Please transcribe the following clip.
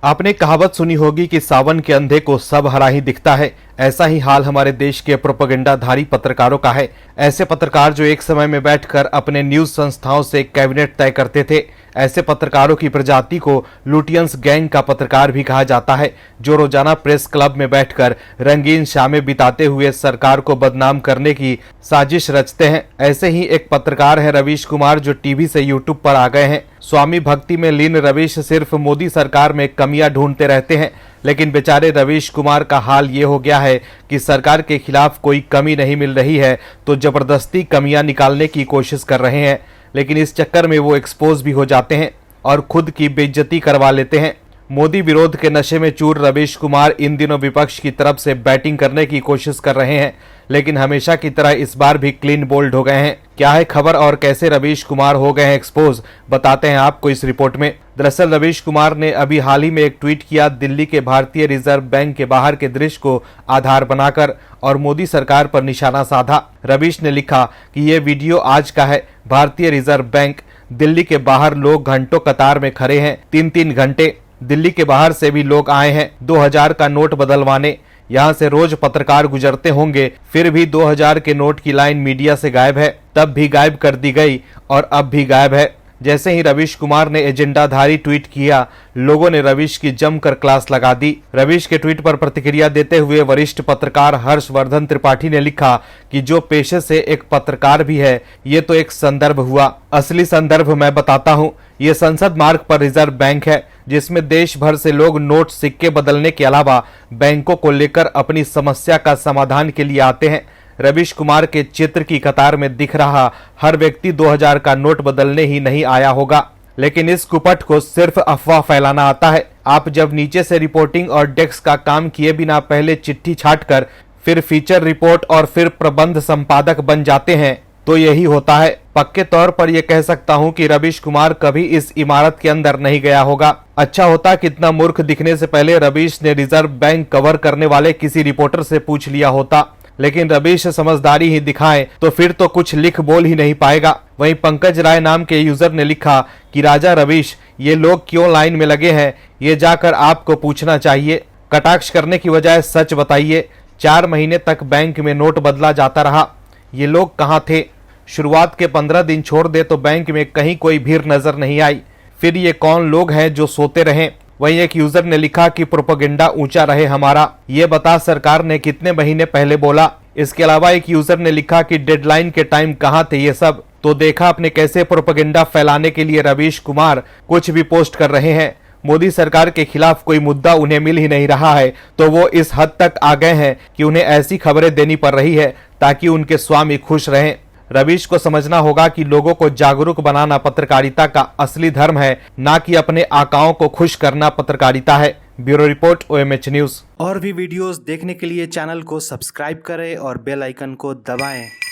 आपने कहावत सुनी होगी कि सावन के अंधे को सब हरा ही दिखता है। ऐसा ही हाल हमारे देश के प्रोपेगेंडाधारी पत्रकारों का है। ऐसे पत्रकार जो एक समय में बैठकर अपने न्यूज संस्थाओं से कैबिनेट तय करते थे। ऐसे पत्रकारों की प्रजाति को लुटियंस गैंग का पत्रकार भी कहा जाता है, जो रोजाना प्रेस क्लब में बैठकर रंगीन शामें बिताते हुए सरकार को बदनाम करने की साजिश रचते हैं। ऐसे ही एक पत्रकार है रवीश कुमार, जो टीवी से यूट्यूब पर आ गए हैं। स्वामी भक्ति में लीन रवीश सिर्फ मोदी सरकार में कमियां ढूंढते रहते हैं, लेकिन बेचारे रवीश कुमार का हाल ये हो गया है कि सरकार के खिलाफ कोई कमी नहीं मिल रही है तो जबरदस्ती कमियां निकालने की कोशिश कर रहे हैं। लेकिन इस चक्कर में वो एक्सपोज भी हो जाते हैं और खुद की बेइज्जती करवा लेते हैं। मोदी विरोध के नशे में चूर रवीश कुमार इन दिनों विपक्ष की तरफ से बैटिंग करने की कोशिश कर रहे हैं, लेकिन हमेशा की तरह इस बार भी क्लीन बोल्ड हो गए हैं। क्या है खबर और कैसे रवीश कुमार हो गए हैं एक्सपोज, बताते हैं आपको इस रिपोर्ट में। दरअसल रवीश कुमार ने अभी हाल ही में एक ट्वीट किया दिल्ली के भारतीय रिजर्व बैंक के बाहर के दृश्य को आधार बनाकर और मोदी सरकार पर निशाना साधा। रवीश ने लिखा कि ये वीडियो आज का है। भारतीय रिजर्व बैंक दिल्ली के बाहर लोग घंटों कतार में खड़े हैं, 3-3 घंटे। दिल्ली के बाहर से भी लोग आए हैं 2000 का नोट बदलवाने। यहाँ से रोज पत्रकार गुजरते होंगे, फिर भी 2000 के नोट की लाइन मीडिया से गायब है। तब भी गायब कर दी गई और अब भी गायब है। जैसे ही रवीश कुमार ने एजेंडाधारी ट्वीट किया, लोगों ने रवीश की जमकर क्लास लगा दी। रवीश के ट्वीट पर प्रतिक्रिया देते हुए वरिष्ठ पत्रकार हर्षवर्धन त्रिपाठी ने लिखा कि जो पेशे से एक पत्रकार भी है, ये तो एक संदर्भ हुआ। असली संदर्भ मैं बताता हूँ। ये संसद मार्ग पर रिजर्व बैंक है, जिसमें देश भर से लोग नोट सिक्के बदलने के अलावा बैंकों को लेकर अपनी समस्या का समाधान के लिए आते हैं। रवीश कुमार के चित्र की कतार में दिख रहा हर व्यक्ति 2000 का नोट बदलने ही नहीं आया होगा, लेकिन इस कुपट को सिर्फ अफवाह फैलाना आता है। आप जब नीचे से रिपोर्टिंग और डेस्क का काम किए बिना पहले चिट्ठी छाटकर फिर फीचर रिपोर्ट और फिर प्रबंध संपादक बन जाते हैं, तो यही होता है। पक्के तौर पर यह कह सकता हूं कि रवीश कुमार कभी इस इमारत के अंदर नहीं गया होगा। अच्छा होता कितना मूर्ख दिखने से पहले रवीश ने रिजर्व बैंक कवर करने वाले किसी रिपोर्टर से पूछ लिया होता, लेकिन रवीश समझदारी ही दिखाए तो फिर तो कुछ लिख बोल ही नहीं पाएगा। वहीं पंकज राय नाम के यूजर ने लिखा कि राजा रवीश, ये लोग क्यों लाइन में लगे हैं, ये जाकर आपको पूछना चाहिए। कटाक्ष करने की बजाय सच बताइए। 4 महीने तक बैंक में नोट बदला जाता रहा, ये लोग कहाँ थे? शुरुआत के 15 दिन छोड़ दे तो बैंक में कहीं कोई भीड़ नजर नहीं आई। फिर ये कौन लोग हैं जो सोते रहे? वहीं एक यूजर ने लिखा कि प्रोपेगेंडा ऊंचा रहे हमारा, ये बता सरकार ने कितने महीने पहले बोला। इसके अलावा एक यूजर ने लिखा कि डेडलाइन के टाइम कहाँ थे ये सब। तो देखा आपने कैसे प्रोपेगेंडा फैलाने के लिए रवीश कुमार कुछ भी पोस्ट कर रहे हैं। मोदी सरकार के खिलाफ कोई मुद्दा उन्हें मिल ही नहीं रहा है, तो वो इस हद तक आ गए हैं कि उन्हें ऐसी खबरें देनी पड़ रही है ताकि उनके स्वामी खुश रहें। रवीश को समझना होगा कि लोगों को जागरूक बनाना पत्रकारिता का असली धर्म है, ना कि अपने आकाओं को खुश करना पत्रकारिता है। Bureau report, OMH news. और भी वीडियोस देखने के लिए चैनल को सब्सक्राइब करें और बेल आइकन को दबाएं।